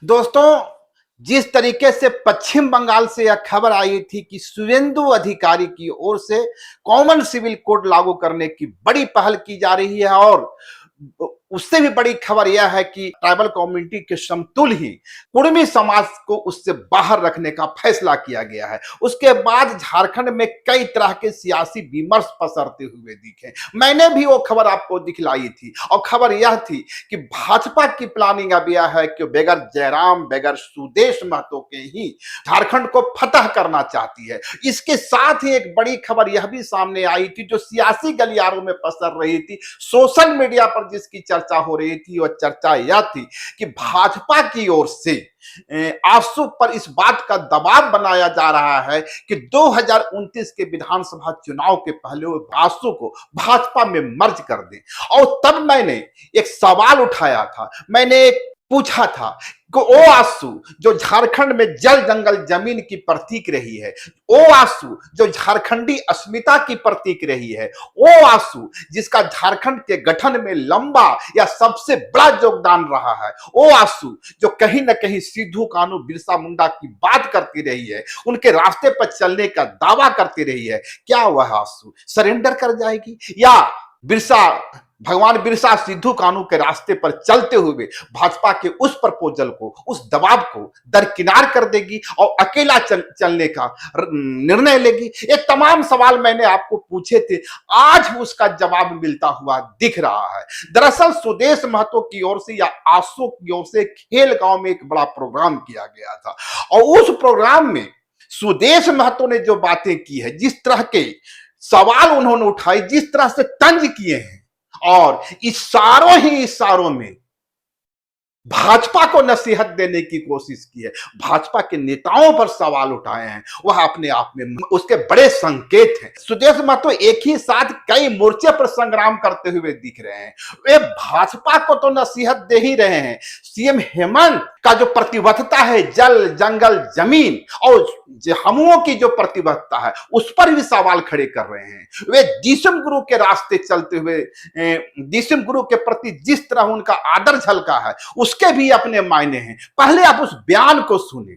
दोस्तों, जिस तरीके से पश्चिम बंगाल से यह खबर आई थी कि शुवेंदु अधिकारी की ओर से कॉमन सिविल कोड लागू करने की बड़ी पहल की जा रही है और उससे भी बड़ी खबर यह है कि ट्राइबल कम्युनिटी के समतुल्य ही कुर्मी समाज को उससे बाहर रखने का फैसला किया गया है। उसके बाद झारखंड में कई तरह के सियासी विमर्श पसरते हुए दिखे। मैंने भी वो खबर आपको दिखलाई थी और खबर यह थी कि भाजपा की प्लानिंग अब यह है कि बगैर जयराम, बगैर सुदेश महतो के ही झारखंड को फतह करना चाहती है। इसके साथ ही एक बड़ी खबर यह भी सामने आई थी जो सियासी गलियारों में पसर रही थी, सोशल मीडिया पर जिसकी चर्चा हो रही थी, वह चर्चा यह थी कि भाजपा की ओर से आसू पर इस बात का दबाव बनाया जा रहा है कि 2029 के विधानसभा चुनाव के पहले वो आसू को भाजपा में मर्ज कर दें। और तब मैंने एक सवाल उठाया था, मैंने पूछा था कि ओ आसू जो झारखंड में जल जंगल जमीन की प्रतीक रही है, ओ आसू जो झारखंडी अस्मिता की प्रतीक रही है, ओ आसू जिसका झारखंड के गठन में लंबा या सबसे बड़ा योगदान रहा है, ओ आसू जो कहीं ना कहीं सिद्धू कान्हू बिरसा मुंडा की बात करती रही है, उनके रास्ते पर चलने का दावा करती रही है, क्या वह आसू सरेंडर कर जाएगी या भगवान बिरसा सिद्धू कान्हू के रास्ते पर चलते हुए भाजपा के उस प्रपोजल को, उस दबाव को दरकिनार कर देगी और अकेला चलने का निर्णय लेगी? ये तमाम सवाल मैंने आपको पूछे थे, आज उसका जवाब मिलता हुआ दिख रहा है। दरअसल सुदेश महतो की ओर से या आसू की ओर से खेल गांव में एक बड़ा प्रोग्राम किया गया था और उस प्रोग्राम में सुदेश महतो ने जो बातें की है, जिस तरह के सवाल उन्होंने उठाए, जिस तरह से तंज किए हैं और इशारों में भाजपा को नसीहत देने की कोशिश की है, भाजपा के नेताओं पर सवाल उठाए हैं, वह अपने आप में उसके बड़े संकेत हैं। सुदेश महतो एक ही साथ कई मोर्चे पर संग्राम करते हुए दिख रहे हैं। वे भाजपा को तो नसीहत दे ही रहे हैं, सीएम हेमंत का जो प्रतिबद्धता है जल जंगल जमीन और हमुओं की जो प्रतिबद्धता है उस पर भी सवाल खड़े कर रहे हैं। वे दिसम गुरु के रास्ते चलते हुए दिसम गुरु के प्रति जिस तरह उनका आदर झलका है उसके भी अपने मायने हैं। पहले आप उस बयान को सुने।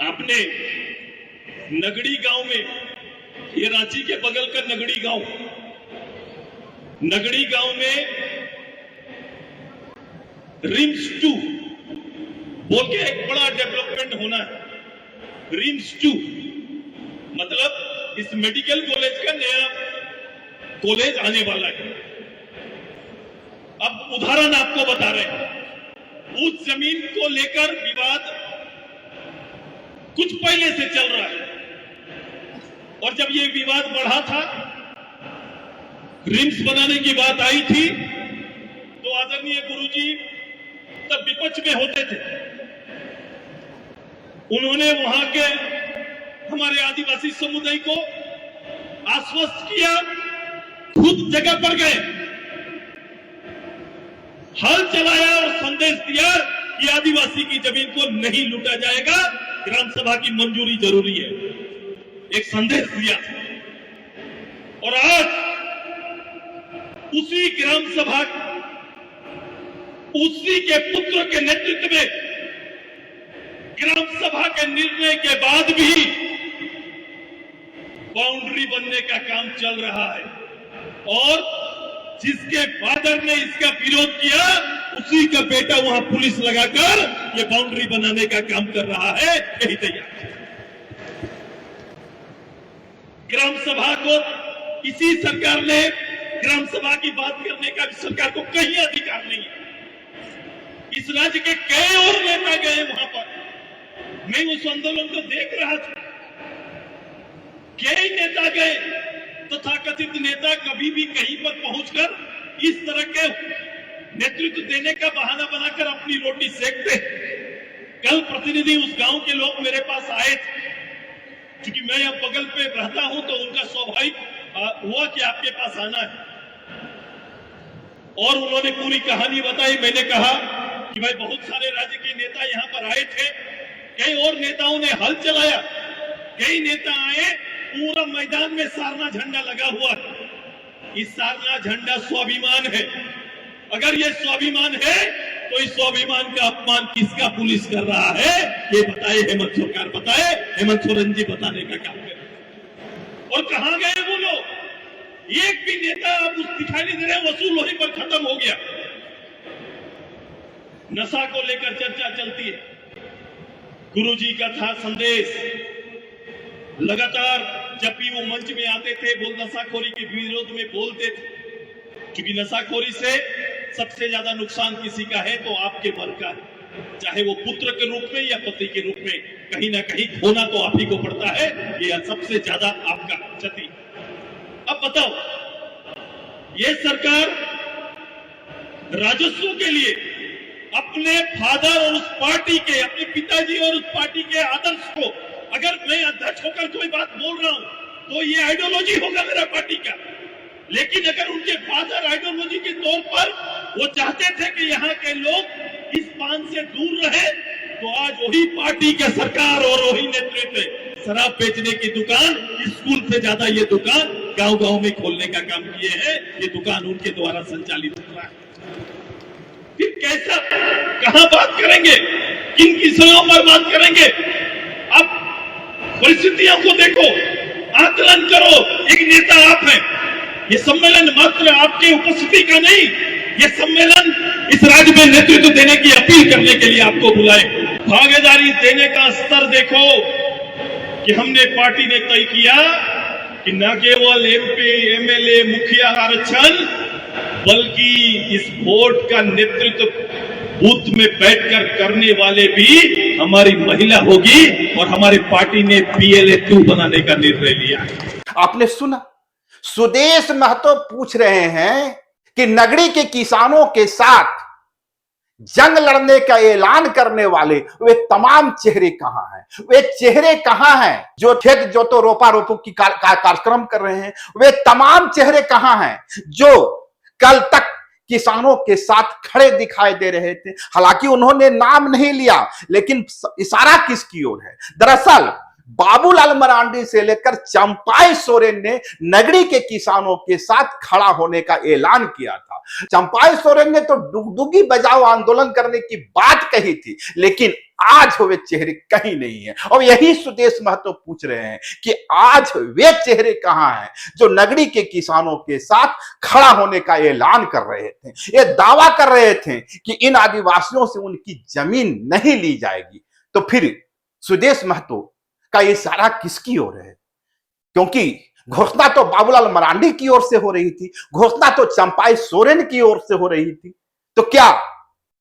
आपने नगड़ी गांव में, ये रांची के बगल का नगड़ी गांव में रिम्स 2 बोल के एक बड़ा डेवलपमेंट होना है। रिम्स 2 मतलब इस मेडिकल कॉलेज का नया कॉलेज आने वाला है। अब उदाहरण आपको बता रहे हैं, उस जमीन को लेकर विवाद कुछ पहले से चल रहा है और जब ये विवाद बढ़ा था, रिम्स बनाने की बात आई थी, तो आदरणीय गुरुजी तब विपक्ष में होते थे। उन्होंने वहां के हमारे आदिवासी समुदाय को आश्वस्त किया, खुद जगह पर गए, हल चलाया और संदेश दिया कि आदिवासी की जमीन को नहीं लूटा जाएगा, ग्राम सभा की मंजूरी जरूरी है। एक संदेश दिया और आज उसी ग्राम सभा, उसी के पुत्र के नेतृत्व में ग्राम सभा के निर्णय के बाद भी बाउंड्री बनने का काम चल रहा है और जिसके फादर ने इसका विरोध किया उसी का बेटा वहां पुलिस लगाकर ये बाउंड्री बनाने का काम कर रहा है। यही तैयार ग्राम सभा को इसी सरकार ने, ग्राम सभा की बात करने का सरकार को कहीं अधिकार नहीं है। इस राज्य के कई और नेता गए वहां पर, मैं उस आंदोलन को देख रहा था, कई नेता गए, तथाकथित नेता कभी भी कहीं पर पहुंचकर इस तरह के नेतृत्व देने का बहाना बनाकर अपनी रोटी सेकते। कल प्रतिनिधि उस गांव के लोग मेरे पास आए थे, क्योंकि मैं यहां बगल पे रहता हूं तो उनका स्वाभाविक हुआ कि आपके पास आना है और उन्होंने पूरी कहानी बताई। मैंने कहा कि भाई बहुत सारे राज्य के नेता यहां पर आए थे, कई और नेताओं ने हल चलाया, कई नेता आए, पूरा मैदान में सारना झंडा लगा हुआ है। इस सारना झंडा स्वाभिमान है। अगर ये स्वाभिमान है तो इस स्वाभिमान का अपमान किसका पुलिस कर रहा है, ये बताए हेमंत सरकार, बताए हेमंत सोरेन जी बताने का काम करें। और कहां गए वो लोग? एक भी नेता अब उस दिखाई नहीं दे रहे, वसूल वहीं पर खत्म हो गया। नशा को लेकर चर्चा चलती है, गुरुजी का था संदेश, लगातार जब भी वो मंच में आते थे वो नशाखोरी के विरोध में बोलते थे, क्योंकि नशाखोरी से सबसे ज्यादा नुकसान किसी का है तो आपके मन का है, चाहे वो पुत्र के रूप में या पति के रूप में, कहीं ना कहीं खोना तो आप ही को पड़ता है, ये सबसे ज्यादा आपका क्षति। अब बताओ, ये सरकार राजस्व के लिए अपने फादर और उस पार्टी के, अपने पिताजी और उस पार्टी के आदर्श को, अगर मैं अध्यक्ष होकर कोई बात बोल रहा हूं तो ये आइडियोलॉजी होगा मेरा पार्टी का, लेकिन अगर उनके फादर आइडियोलॉजी के तौर पर वो चाहते थे कि यहाँ के लोग इस पान से दूर रहे, तो आज वही पार्टी के सरकार और वही नेतृत्व शराब बेचने की दुकान, स्कूल से ज्यादा ये दुकान गांव-गांव में खोलने का काम किए हैं। ये दुकान उनके द्वारा संचालित हो रहा है। फिर कैसा, कहां बात करेंगे, किन विषयों पर बात करेंगे? अब परिस्थितियों को देखो, आकलन करो। एक नेता आप हैं, ये सम्मेलन मात्र आपकी उपस्थिति का नहीं, ये सम्मेलन इस राज्य में नेतृत्व देने की अपील करने के लिए आपको बुलाए। भागीदारी देने का स्तर देखो कि हमने पार्टी ने तय किया कि न केवल एमपी, एमएलए, मुखिया आरक्षण, बल्कि इस बोर्ड का नेतृत्व बूथ में बैठकर करने वाले भी हमारी महिला होगी, और हमारी पार्टी ने PLA 2 बनाने का निर्णय लिया। आपने सुना, सुदेश महतो पूछ रहे हैं कि नगरी के किसानों के साथ जंग लड़ने का ऐलान करने वाले वे तमाम चेहरे कहां हैं? वे चेहरे कहां हैं जो खेत जोतो रोपा रोपो की कार्यक्रम कर रहे हैं? वे तमाम चेहरे कहां हैं जो कल तक किसानों के साथ खड़े दिखाई दे रहे थे? हालांकि उन्होंने नाम नहीं लिया, लेकिन इशारा किसकी ओर है? दरअसल बाबूलाल मरांडी से लेकर चंपाई सोरेन ने नगरी के किसानों के साथ खड़ा होने का ऐलान किया था। चंपाई सोरेन ने तो डुगडुगी बजाओ आंदोलन करने की बात कही थी, लेकिन आज वे चेहरे कहीं नहीं है। और यही सुदेश महतो पूछ रहे हैं कि आज वे चेहरे कहां हैं जो नगरी के किसानों के साथ खड़ा होने का ऐलान कर रहे थे, ये दावा कर रहे थे कि इन आदिवासियों से उनकी जमीन नहीं ली जाएगी। तो फिर सुदेश महतो का इशारा किसकी ओर है? क्योंकि घोषणा तो बाबूलाल मरांडी की ओर से हो रही थी, घोषणा तो चंपाई सोरेन की ओर से हो रही थी। तो क्या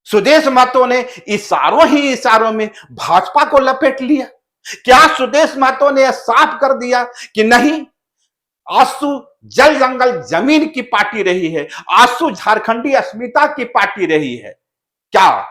सुदेश महतो ने इशारों में भाजपा को लपेट लिया? क्या सुदेश महतो ने यह साफ कर दिया कि नहीं, आसू जल जंगल जमीन की पार्टी रही है, आसू झारखंडी अस्मिता की पार्टी रही है? क्या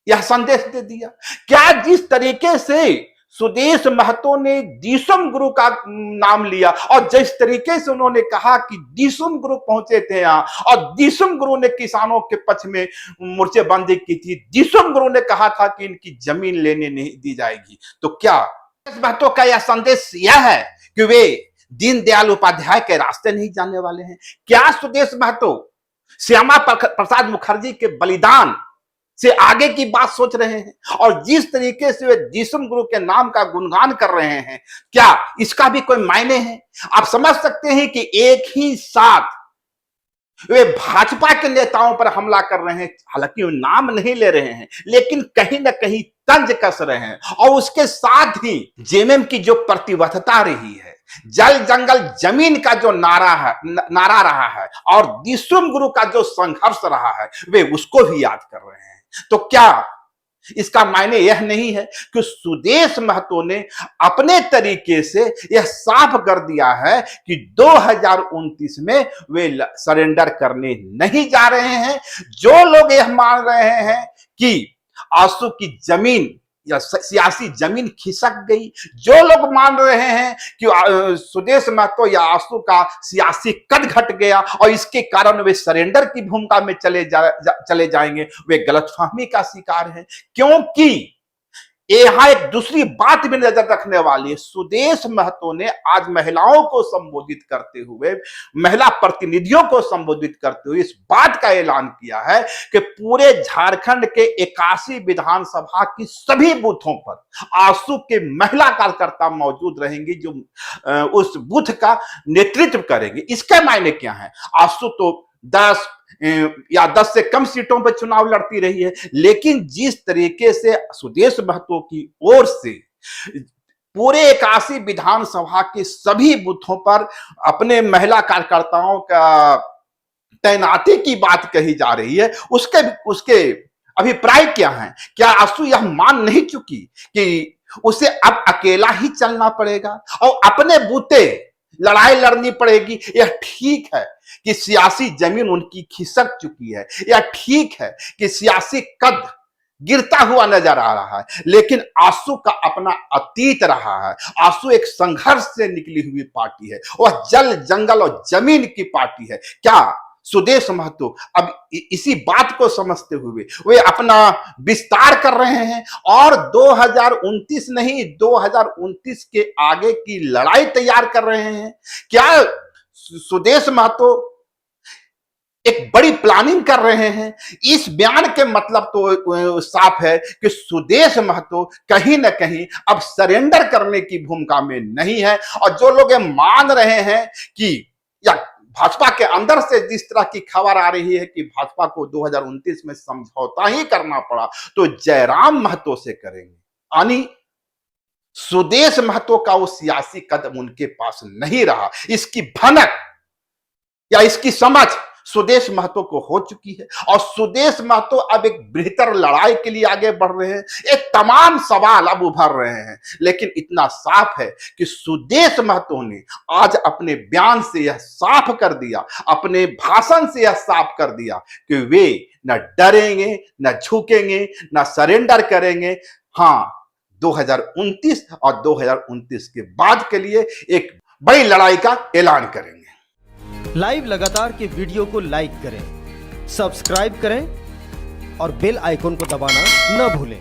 यह संदेश दे दिया? क्या जिस तरीके से सुदेश महतो ने दिसुम गुरु का नाम लिया और जिस तरीके से उन्होंने कहा कि दिसुम गुरु पहुंचे थे यहां और दिसुम गुरु ने किसानों के पक्ष में मोर्चेबंदी की थी, दिसुम गुरु ने कहा था कि इनकी जमीन लेने नहीं दी जाएगी, तो क्या सुदेश महतो का यह संदेश यह है कि वे दीनदयाल उपाध्याय के रास्ते नहीं जाने वाले हैं? क्या सुदेश महतो श्यामा प्रसाद मुखर्जी के बलिदान से आगे की बात सोच रहे हैं? और जिस तरीके से वे दिसुम गुरु के नाम का गुणगान कर रहे हैं, क्या इसका भी कोई मायने है? आप समझ सकते हैं कि एक ही साथ वे भाजपा के नेताओं पर हमला कर रहे हैं, हालांकि वो नाम नहीं ले रहे हैं, लेकिन कहीं ना कहीं तंज कस रहे हैं। और उसके साथ ही जेएमएम की जो प्रतिबद्धता रही है, जल जंगल जमीन का जो नारा रहा है और दिसुम गुरु का जो संघर्ष रहा है, वे उसको भी याद कर रहे हैं। तो क्या इसका मायने यह नहीं है कि सुदेश महतो ने अपने तरीके से यह साफ कर दिया है कि 2029 में वे सरेंडर करने नहीं जा रहे हैं? जो लोग यह मान रहे हैं कि आंसू की जमीन या सियासी जमीन खिसक गई, जो लोग मान रहे हैं कि सुदेश महतो या आंसू का सियासी कद घट गया और इसके कारण वे सरेंडर की भूमिका में चले जाएंगे, वे गलतफहमी का शिकार हैं। क्योंकि यहाँ एक दूसरी बात भी नजर रखने वाली है। सुदेश महतो ने आज महिलाओं को संबोधित करते हुए, महिला प्रतिनिधियों को संबोधित करते हुए इस बात का ऐलान किया है कि पूरे झारखंड के 81 विधानसभा की सभी बूथों पर आंसू के महिला कार्यकर्ता मौजूद रहेंगे, जो उस बूथ का नेतृत्व करेंगे। इसके मायने क्या है? आंसू तो 10 या 10 से कम सीटों पर चुनाव लड़ती रही है, लेकिन जिस तरीके से सुदेश महतो की ओर से पूरे 81 विधानसभा के सभी बूथों पर अपने महिला कार्यकर्ताओं का तैनाती की बात कही जा रही है, उसके अभिप्राय क्या है? क्या आंसू यह मान नहीं चुकी कि उसे अब अकेला ही चलना पड़ेगा और अपने बूते लड़ाई लड़नी पड़ेगी? यह ठीक है कि सियासी जमीन उनकी खिसक चुकी है, यह ठीक है कि सियासी कद गिरता हुआ नजर आ रहा है, लेकिन आंसू का अपना अतीत रहा है। आंसू एक संघर्ष से निकली हुई पार्टी है, वह जल जंगल और जमीन की पार्टी है। क्या सुदेश महतो अब इसी बात को समझते हुए वे अपना विस्तार कर रहे हैं और 2029 नहीं, 2029 के आगे की लड़ाई तैयार कर रहे हैं? क्या सुदेश महतो एक बड़ी प्लानिंग कर रहे हैं? इस बयान के मतलब तो साफ है कि सुदेश महतो कहीं ना कहीं अब सरेंडर करने की भूमिका में नहीं है। और जो लोग ये मान रहे हैं कि, या भाजपा के अंदर से जिस तरह की खबर आ रही है कि भाजपा को 2029 में समझौता ही करना पड़ा तो जयराम महतो से करेंगे, यानी सुदेश महतो का वो सियासी कदम उनके पास नहीं रहा। इसकी भनक या इसकी समझ सुदेश महतो को हो चुकी है और सुदेश महतो अब एक बेहतर लड़ाई के लिए आगे बढ़ रहे हैं। एक तमाम सवाल अब उभर रहे हैं, लेकिन इतना साफ है कि सुदेश महतो ने आज अपने बयान से यह साफ कर दिया, अपने भाषण से यह साफ कर दिया कि वे न डरेंगे, न झुकेंगे, न सरेंडर करेंगे। हाँ, 2029 और 2029 के बाद के लिए एक बड़ी लड़ाई का ऐलान करेंगे। लाइव लगातार के वीडियो को लाइक करें, सब्सक्राइब करें और बेल आइकन को दबाना न भूलें।